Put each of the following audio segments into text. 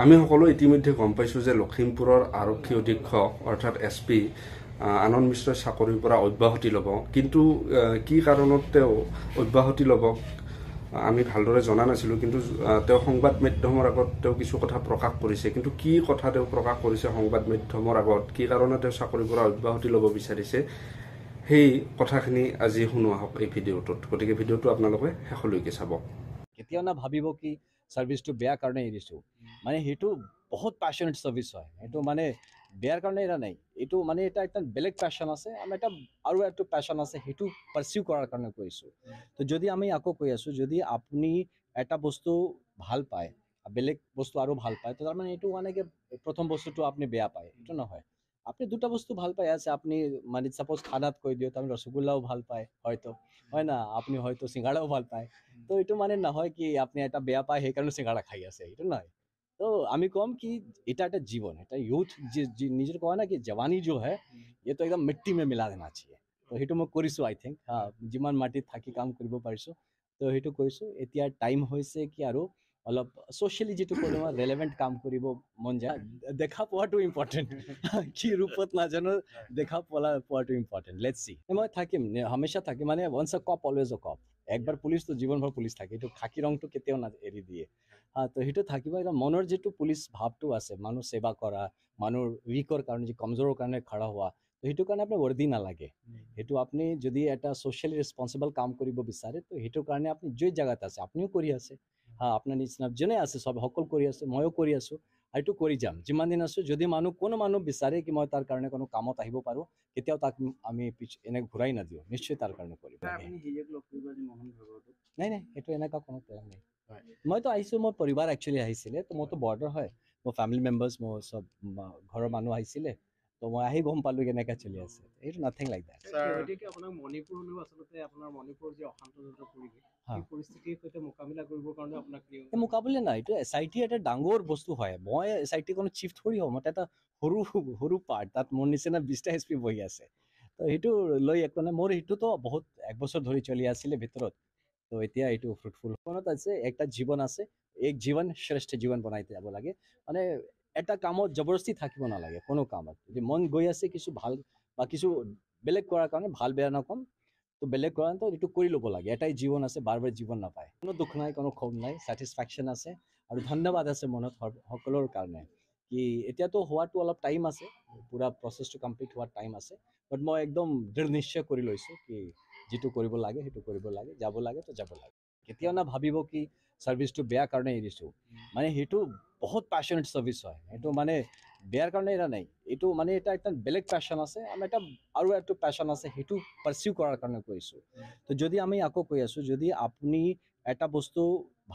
আমি সকলো ইতিমধ্যে গম পাইছোঁ যে লখিমপুৰৰ আৰক্ষী অধীক্ষক অৰ্থাৎ SP আনন্দ মিশ্ৰৰ চাকৰিৰ পৰা অব্যাহতি ল'ব, কিন্তু কি কাৰণত তেওঁ অব্যাহতি ল'ব আমি ভালদৰে জনা নাছিলোঁ। কিন্তু তেওঁ সংবাদ মাধ্যমৰ আগত তেওঁ কিছু কথা প্ৰকাশ কৰিছে। কিন্তু কি কথা তেওঁ প্ৰকাশ কৰিছে সংবাদ মাধ্যমৰ আগত, কি কাৰণে তেওঁ চাকৰিৰ পৰা অব্যাহতি ল'ব বিচাৰিছে, সেই কথাখিনি আজি শুনো আহক এই ভিডিঅ'টোত। গতিকে ভিডিঅ'টো আপোনালোকে শেষলৈকে চাব। কেতিয়াও না ভাবিব কি সার্ভিসটো বেয়া কাৰণে এৰিছোঁ, মানে সেইটো বহুত প্যাশনেট সাৰ্ভিস হয়। সেইটো মানে বেয়াৰ কাৰণে এৰা নাই, এইটো মানে এটা একটা বেলেগ প্যাশন আছে, আমি এটা আৰু একটা প্যাশন আছে, সেইটো পাৰ্সিউ কৰাৰ কাৰণে কৰিছোঁ। তো যদি আমি আকৌ কৈ আছোঁ, যদি আপুনি এটা বস্তু ভাল পায়, বেলেগ বস্তু আৰু ভাল পায়, তো তাৰমানে এইটো মানে কি প্ৰথম বস্তুটো আপুনি বেয়া পায়, এইটো নহয়। আপনি দুটা বস্তু ভাল পাই আছে, আপনি মানে সাপোজ খানাত কৈ দিও, আপনি রসগোল্লাও ভাল পায় হয়তো, হয় না, আপনি হয়তো সিঙ্গাড়াও ভাল পায়। তো এইটো মানে নহয় কি আপনি এটা বেয়া পায় সেইকাৰণে সিঙ্গাড়া খাই আছে, এইটো নহয়। তো আমি কম কি এটা একটা জীवन, এটা यूथ নিজের কয় না কি जवानी जो है ये तो एकदम मिट्टी में मिला देना चाहिए। তো সেইটো মই কৰিছোঁ আই থিংক, যিমান মাটিত থাকি কাম কৰিব পাৰিছোঁ, তো সেইটো কৰিছোঁ। এতিয়া টাইম হৈছে কি আৰু অলপ সোশ্যালি যেটো কোনো ৰেলেভেণ্ট কাম কৰিব মন যায়, দেখা পোৱাটো ইম্পৰ্টেণ্ট। কি ৰূপত নাজানো, দেখা পোৱাটো ইম্পৰ্টেণ্ট। লেটস সি, মই থাকিম, হামেশা থাকিম, মানে ওয়ান্স আ কপ অলৱেজ আ কপ। একবাৰ পুলিচ তো জীৱনভৰ পুলিচ থাকে, এইটো খাকী ৰংটো কেতিয়াও না এৰি দিয়ে। তো সেইটো থাকিব। এটা মনৰ যেটো পুলিচ ভাৱটো আছে, মানুহ সেৱা কৰা, মানুহৰ উইকৰ কাৰণে, যে কমজোৰৰ কাৰণে খৰা হোৱা, তো সেইটো কাৰণে আপোনাৰ ৱৰ্দি নালাগে। সেইটো আপুনি যদি এটা সোশ্যালি ৰেসপন্সিবল কাম কৰিব বিচাৰে, তো সেইটোৰ কাৰণে আপুনি যে জাগাত আছে আপনিও কৰি আছে, আপোনাৰ নিচিনা যোনে আছে সব সকল কৰি আছে, ময়ো কৰি আছোঁ, এইটো কৰি যাম যিমান দিন আছোঁ। যদি কোনো মানুহ বিচাৰে কি মই তাৰ কাৰণে কোনো কামত আহিব পাৰোঁ, কেতিয়াও তাক আমি এনে ঘূৰাই নাদিওঁ, নিশ্চয় তাৰ কাৰণে কৰিম। নাই নাই, সেইটো এনেকুৱা কোনো প্লেন নাই। মইতো আহিছোঁ, মোৰ পৰিবাৰ একচুৱেলি আহিছিলে, তো মোৰতো বৰ্ডাৰ হয়, মোৰ ফেমিলি মেম্বাৰ্ছ, মোৰ সব ঘৰৰ মানুহ আহিছিলে, তো মই আহি গম পালোঁ কেনেকৈ চলি আছে। এইটো নাথিং লাইক দেট। আপোনাক মণিপুৰলৈও আচলতে আপোনাৰ মণিপুৰৰ যে অশান্তজনক পৰিৱেশ, সেই পৰিস্থিতিৰ সৈতে মোকাবিলা কৰিবৰ কাৰণে আপোনাক মোকাবিলা নাই, এইটো SIT এটা ডাঙৰ বস্তু হয়। মই SIT কোনো চিফ থৰি হ'ম, এটা সৰু সৰু পাৰ্ট, তাত মোৰ নিচিনা 20টা SP বহি আছে। তো সেইটো লৈ একো নাই, মোৰ সেইটোতো বহুত এক বছৰ ধৰি চলি আছিলে ভিতৰত। তো এতিয়া এইটো ফ্ৰুটফুল মনত আছে, একটা জীৱন আছে, এক জীৱন শ্ৰেষ্ঠ জীৱন বনাই যাব লাগে। মানে এটা কামত জবৰদস্তি থাকিব নালাগে, কোনো কামত যদি মন গৈ আছে কিছু ভাল বা কিছু বেলেগ কৰাৰ কাৰণে, ভাল বেয়া নকম, তো বেলেগ কৰা তো এইটো কৰি ল'ব লাগে। এটাই জীৱন আছে, বাৰ বাৰ জীৱন নাপায়। কোনো দুখ নাই, কোনো ক্ষোভ নাই, ছেটিছফেকশ্যন আছে আৰু ধন্যবাদ আছে মনত সকলোৰ কাৰণে। কি এতিয়াতো হোৱাটো অলপ টাইম আছে, পুৰা প্ৰচেছটো কমপ্লিট হোৱাৰ টাইম আছে, বাট মই একদম দৃঢ় নিশ্চয় কৰি লৈছোঁ কি যেটো কৰিব লাগে সেইটো কৰিব লাগে, যাব লাগে তো যাব লাগে। কেতিয়াও না ভাবিব কি সাৰ্ভিসটো বেয়া কাৰণে এৰিছোঁ, মানে সেইটো বহুত প্যাশনেট সাৰ্ভিস হয়। সেইটো মানে বেয়াৰ কাৰণে এৰা নাই, এইটো মানে এটা একটা বেলেগ প্যাশন আছে, আমি এটা আৰু একটা প্যাশন আছে, সেইটো পাৰ্সিউ কৰাৰ কাৰণে কৰিছোঁ। তো যদি আমি আকৌ কৈ আছোঁ, যদি আপুনি এটা বস্তু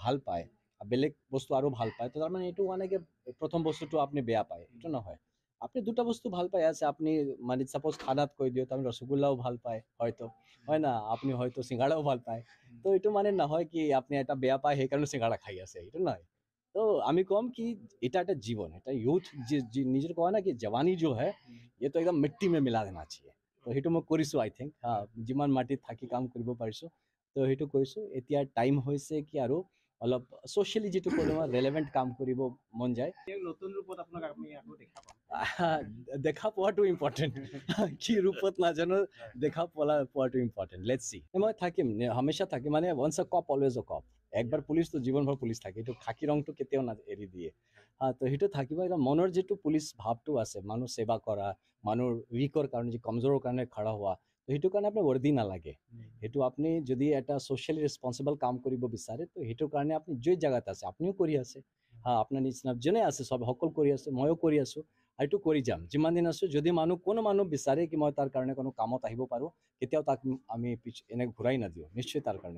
ভাল পায়, বেলেগ বস্তু আৰু ভাল পায়, তো তাৰমানে এইটো মানে কি প্ৰথম বস্তুটো আপুনি বেয়া পায়, এইটো নহয়। আপনি দুটা বস্তু ভাল পাই আছে, আপনি মানে সাপোজ খানাত কৈ দিও, আপনি রসগোল্লাও ভাল পায় হয়তো, হয় না, আপনি হয়তো সিঙ্গাড়াও ভাল পায়। তো এইটো মানে নহয় কি আপনি এটা বেয়া পায় সেইকাৰণে সিঙ্গাড়া খাই আছে, এইটো নহয়। তো আমি কম কি এটা একটা জীवन, এটা यूथ নিজের কয় না কি जवानी जो है ये तो एकदम मिट्टी में मिला देना चाहिए। তো সেইটো মই কৰিছোঁ আই থিংক, যিমান মাটিত থাকি কাম কৰিব পাৰিছোঁ, তো সেইটো কৰিছোঁ। এতিয়া টাইম হৈছে কি আৰু অলপ সোশ্যালি যেটো কোনো ৰেলেভেণ্ট কাম কৰিব মন যায়, নতুন ৰূপত আপোনাক আমি আকৌ দেখা পাম। দেখা পোৱাটো ইম্পৰ্টেণ্ট। কি ৰূপত নাজানো, দেখা পোৱাটো ইম্পৰ্টেণ্ট। লেটস সি, মই থাকিম, হামেশা থাকিম, মানে ওয়ান্স আ কপ অলৱেজ আ কপ। একবাৰ পুলিচ তো জীৱনভৰ পুলিচ থাকে, এইটো খাকী ৰংটো কেতিয়াও না এৰি দিয়ে। তো সেইটো থাকিব। এটা মনৰ যেটো পুলিচ ভাৱটো আছে, মানুহ সেৱা কৰা, মানুহৰ উইকৰ কাৰণে, যে কমজোৰৰ কাৰণে খৰা হোৱা, তো সেইটো কাৰণে আপোনাৰ ৱৰ্দি নালাগে। সেইটো আপুনি যদি এটা সোশ্যালি ৰেসপন্সিবল কাম কৰিব বিচাৰে, তো সেইটোৰ কাৰণে আপুনি যে জাগাত আছে আপনিও কৰি আছে, আপোনাৰ নিচিনা যোনে আছে সব সকল কৰি আছে, ময়ো কৰি আছোঁ, এইটো কৰি যাম যিমান দিন আছোঁ। যদি কোনো মানুহ বিচাৰে কি মই তাৰ কাৰণে কোনো কামত আহিব পাৰোঁ, কেতিয়াও তাক আমি এনে ঘূৰাই নাদিওঁ, নিশ্চয় তাৰ কাৰণে।